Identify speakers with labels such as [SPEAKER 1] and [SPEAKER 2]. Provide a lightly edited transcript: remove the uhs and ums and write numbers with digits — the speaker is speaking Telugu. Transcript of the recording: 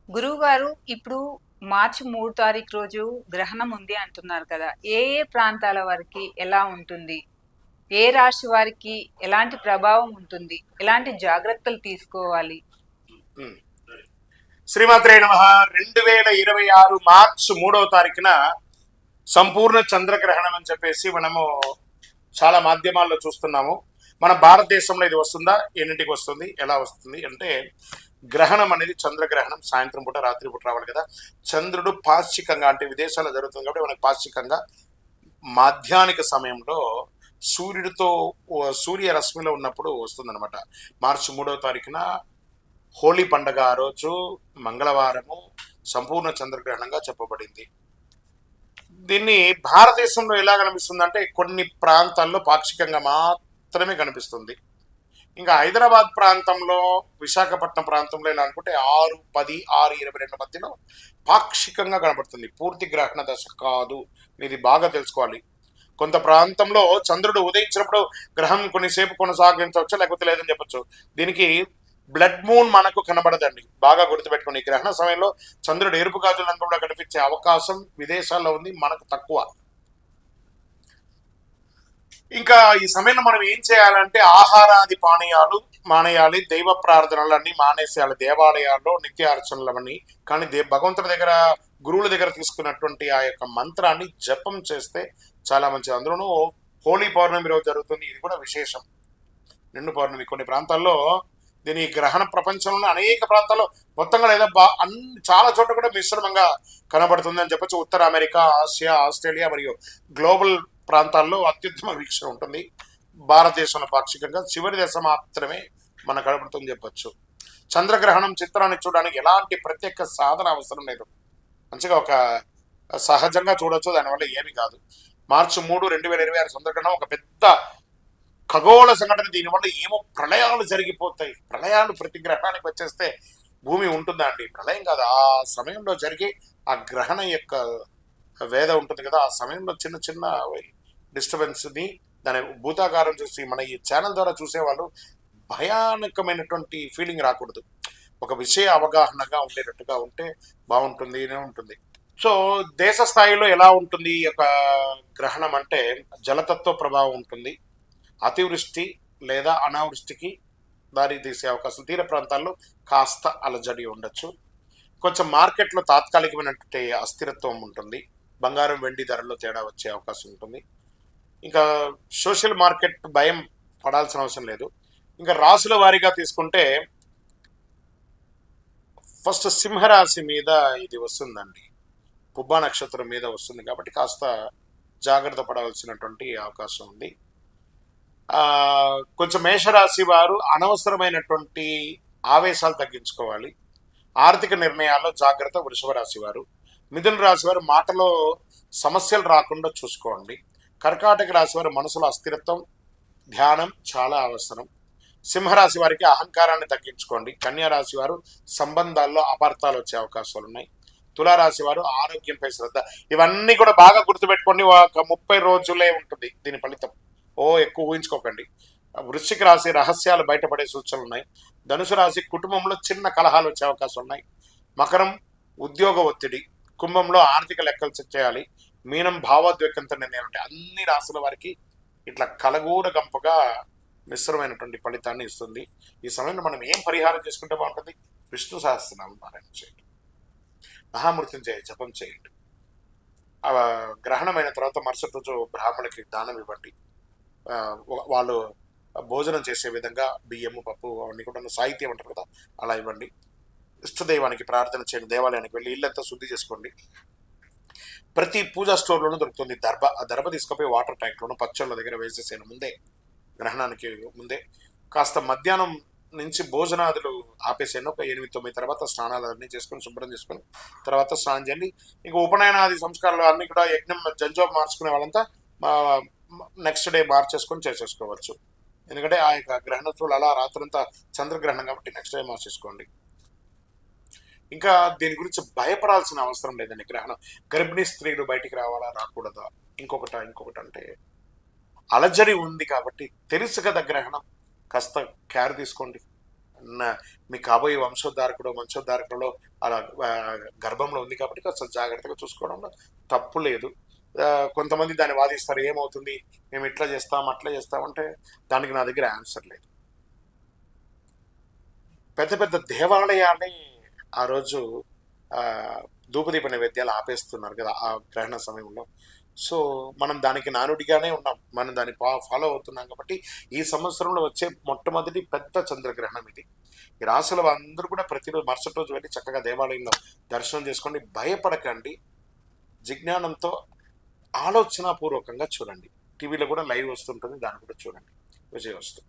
[SPEAKER 1] గురువుగారు ఇప్పుడు మార్చి 3 తారీఖు రోజు గ్రహణం ఉంది అంటున్నారు కదా! ఏ ఏ ప్రాంతాల వారికి ఎలా ఉంటుంది? ఏ రాశి వారికి ఎలాంటి ప్రభావం ఉంటుంది? ఎలాంటి జాగ్రత్తలు తీసుకోవాలి?
[SPEAKER 2] ఉమ్. శ్రీమాత్రే నమః. 2026 మార్చి 3వ తారీఖున సంపూర్ణ చంద్రగ్రహణం అని చెప్పేసి మనము చాలా మాధ్యమాల్లో చూస్తున్నాము. మన భారతదేశంలో ఇది వస్తుందా, ఎన్నింటికి వస్తుంది, ఎలా వస్తుంది అంటే, గ్రహణం అనేది చంద్రగ్రహణం సాయంత్రం పూట రాత్రి పూట రావాలి కదా. చంద్రుడు పాశ్చికంగా అంటే విదేశాల్లో జరుగుతుంది కాబట్టి మనకు పాశ్చికంగా మాధ్యానిక సమయంలో సూర్యుడితో సూర్య రశ్మిలో ఉన్నప్పుడు వస్తుందన్నమాట. మార్చి 3వ తారీఖున హోలీ పండగ ఆ రోజు మంగళవారము సంపూర్ణ చంద్రగ్రహణంగా చెప్పబడింది. దీన్ని భారతదేశంలో ఎలా కనిపిస్తుంది అంటే కొన్ని ప్రాంతాల్లో పాక్షికంగా మాత్రమే కనిపిస్తుంది. ఇంకా హైదరాబాద్ ప్రాంతంలో, విశాఖపట్నం ప్రాంతంలో ఎలా అనుకుంటే 6:10, 6:22 మధ్యలో పాక్షికంగా కనబడుతుంది. పూర్తి గ్రహణ దశ కాదు. ఇది బాగా తెలుసుకోవాలి. కొంత ప్రాంతంలో చంద్రుడు ఉదయించినప్పుడు గ్రహం కొన్నిసేపు కొనసాగించవచ్చు, లేకపోతే లేదని చెప్పొచ్చు. దీనికి బ్లడ్ మూన్ మనకు కనబడదండి. బాగా గుర్తుపెట్టుకుని, ఈ గ్రహణ సమయంలో చంద్రుడు ఎరుపు గాజుల రంగులో కనిపించే అవకాశం విదేశాల్లో ఉంది, మనకు తక్కువ. ఇంకా ఈ సమయంలో మనం ఏం చేయాలంటే ఆహారాది పానీయాలు మానేయాలి, దైవ ప్రార్థనలన్నీ మానేసేయాలి. దేవాలయాల్లో నిత్యార్చనలవన్నీ కానీ భగవంతుడి దగ్గర, గురువుల దగ్గర తీసుకున్నటువంటి ఆ యొక్క మంత్రాన్ని జపం చేస్తే చాలా మంచిది. అందులోనూ హోలీ పౌర్ణమి రోజు జరుగుతుంది, ఇది కూడా విశేషం. నిండు పౌర్ణమి కొన్ని ప్రాంతాల్లో దీని గ్రహణ ప్రపంచంలో అనేక ప్రాంతాల్లో మొత్తంగా లేదా అన్ని చాలా చోట్ల కూడా మిశ్రమంగా కనబడుతుంది అని చెప్పొచ్చు. ఉత్తర అమెరికా, ఆసియా, ఆస్ట్రేలియా మరియు గ్లోబల్ ప్రాంతాల్లో అత్యుత్తమ వీక్షణ ఉంటుంది. భారతదేశంలో పాక్షికంగా చివరి దశ మాత్రమే మన కనబడుతుంది చెప్పొచ్చు. చంద్రగ్రహణం చిత్రాన్ని చూడడానికి ఎలాంటి ప్రత్యేక సాధన అవసరం లేదు. మంచిగా ఒక సహజంగా చూడొచ్చు, దానివల్ల ఏమి కాదు. మార్చి 3, 2026 చంద్రగ్రహణం ఒక పెద్ద ఖగోళ సంఘటన. దీనివల్ల ఏమో ప్రళయాలు జరిగిపోతాయి. ప్రళయాలు ప్రతి గ్రహణానికి వచ్చేస్తే భూమి ఉంటుందా అండి? ప్రళయం కాదు. ఆ సమయంలో జరిగే ఆ గ్రహణ యొక్క వేద ఉంటుంది కదా, ఆ సమయంలో చిన్న చిన్న డిస్టర్బెన్స్ని దాని భూతాకారం చూసి మన ఈ ఛానల్ ద్వారా చూసేవాళ్ళు భయానకమైనటువంటి ఫీలింగ్ రాకూడదు. ఒక విషయ అవగాహనగా ఉండేటట్టుగా ఉంటే బాగుంటుంది ఉంటుంది. సో దేశ స్థాయిలో ఎలా ఉంటుంది ఈ యొక్క గ్రహణం అంటే, జలతత్వ ప్రభావం ఉంటుంది. అతివృష్టి లేదా అనావృష్టికి దారి తీసే అవకాశం. తీర ప్రాంతాల్లో కాస్త అలజడి ఉండొచ్చు. కొంచెం మార్కెట్లో తాత్కాలికమైనటువంటి అస్థిరత్వం ఉంటుంది. బంగారం వెండి ధరల్లో తేడా వచ్చే అవకాశం ఉంటుంది. ఇంకా సోషల్ మార్కెట్ భయం పడాల్సిన అవసరం లేదు. ఇంకా రాసుల వారీగా తీసుకుంటే ఫస్ట్ సింహరాశి మీద ఇది వస్తుందండి. పుబ్బా నక్షత్రం మీద వస్తుంది కాబట్టి కాస్త జాగ్రత్త పడవలసినటువంటి అవకాశం ఉంది. కొంచెం మేషరాశి వారు అనవసరమైనటువంటి ఆవేశాలు తగ్గించుకోవాలి. ఆర్థిక నిర్ణయాల్లో జాగ్రత్త వృషభ రాశి వారు. మిథున రాశి వారు మాటలో సమస్యలు రాకుండా చూసుకోండి. కర్కాటక రాశి వారు మనసులో అస్థిరత్వం, ధ్యానం చాలా అవసరం. సింహరాశి వారికి అహంకారాన్ని తగ్గించుకోండి. కన్యా రాశి వారు సంబంధాల్లో అపార్థాలు వచ్చే అవకాశాలు ఉన్నాయి. తులారాశి వారు ఆరోగ్యంపై శ్రద్ధ. ఇవన్నీ కూడా బాగా గుర్తుపెట్టుకోండి. ఒక 30 రోజులే ఉంటుంది దీని ఫలితం. ఎక్కువ ఊహించుకోకండి. వృశ్చిక రాశి రహస్యాలు బయటపడే సూచనలు ఉన్నాయి. ధనుసు రాశి కుటుంబంలో చిన్న కలహాలు వచ్చే అవకాశం ఉన్నాయి. మకరం ఉద్యోగ ఒత్తిడి. కుంభంలో ఆర్థిక లెక్కలు చెక్ చేయాలి. మీనం భావోద్వేగంతో నిర్ణయాలు ఉంటాయి. అన్ని రాశుల వారికి ఇట్లా కలగూర గంపగా మిశ్రమైనటువంటి ఫలితాన్ని ఇస్తుంది. ఈ సమయంలో మనం ఏం పరిహారం చేసుకుంటే బాగుంటుంది? విష్ణు సహస్రనామం పారాయణ చేయండి, మహామృత్యుంజయ జపం చేయండి. గ్రహణమైన తర్వాత మరుసటి రోజు బ్రాహ్మణులకి దానం ఇవ్వండి. వాళ్ళు భోజనం చేసే విధంగా బియ్యము, పప్పు అవన్నీ కూడా సాహిత్యం అంటారు కదా, అలా ఇవ్వండి. ఇష్టదైవానికి ప్రార్థన చేయండి. దేవాలయానికి వెళ్ళి ఇల్లంతా శుద్ధి చేసుకోండి. ప్రతి పూజా స్టోర్లోనూ దొరుకుతుంది దర్భ. ఆ దర్భ తీసుకుపోయి వాటర్ ట్యాంక్లోనూ పచ్చళ్ళ దగ్గర వేసేసాను ముందే, గ్రహణానికి ముందే. కాస్త మధ్యాహ్నం నుంచి భోజనాదులు ఆపేసాను. ఒక 8, 9 తర్వాత స్నానాలు అన్నీ చేసుకొని శుభ్రం చేసుకొని తర్వాత స్నానం చేయండి. ఇంకా ఉపనయనాది సంస్కారాలు అన్నీ కూడా యజ్ఞం జంజోబ్ మార్చుకునే వాళ్ళంతా నెక్స్ట్ డే మార్చేసుకొని చేసేసుకోవచ్చు. ఎందుకంటే ఆ యొక్క గ్రహణ చూడు అలా రాత్రంతా చంద్రగ్రహణం కాబట్టి నెక్స్ట్ డే మార్చేసుకోండి. ఇంకా దీని గురించి భయపడాల్సిన అవసరం లేదండి. గ్రహణం గర్భిణీ స్త్రీలు బయటికి రావాలా, రాకూడదా, ఇంకొకటి అంటే అలజడి ఉంది కాబట్టి తెలుసు కదా గ్రహణం, కాస్త కేర్ తీసుకోండి. మీ కాబోయే వంశోద్ధారకుడు అలా గర్భంలో ఉంది కాబట్టి కొంచెం జాగ్రత్తగా చూసుకోవడంలో తప్పు లేదు. కొంతమంది దాన్ని వాదిస్తారు, ఏమవుతుంది, మేము ఇట్లా చేస్తాం అట్లా చేస్తాం అంటే దానికి నా దగ్గర ఆన్సర్ లేదు. పెద్ద పెద్ద దేవాలయాన్ని ఆ రోజు ఆ, ధూపదీప నైవేద్యాలు ఆపేస్తున్నారు కదా ఆ గ్రహణ సమయంలో. సో మనం దానికి నానుడిగానే ఉన్నాం, మనం దాన్ని ఫాలో అవుతున్నాం కాబట్టి ఈ సంవత్సరంలో వచ్చే మొట్టమొదటి పెద్ద చంద్రగ్రహణం ఇది. ఈ రాసుల అందరూ కూడా ప్రతిరోజు మరుసటి రోజు వెళ్ళి చక్కగా దేవాలయంలో దర్శనం చేసుకోండి, భయపడకండి, జిజ్ఞానంతో ఆలోచనాపూర్వకంగా చూడండి. టీవీలో కూడా లైవ్ వస్తుంటుంది, దాన్ని కూడా చూడండి. విజయవస్తు.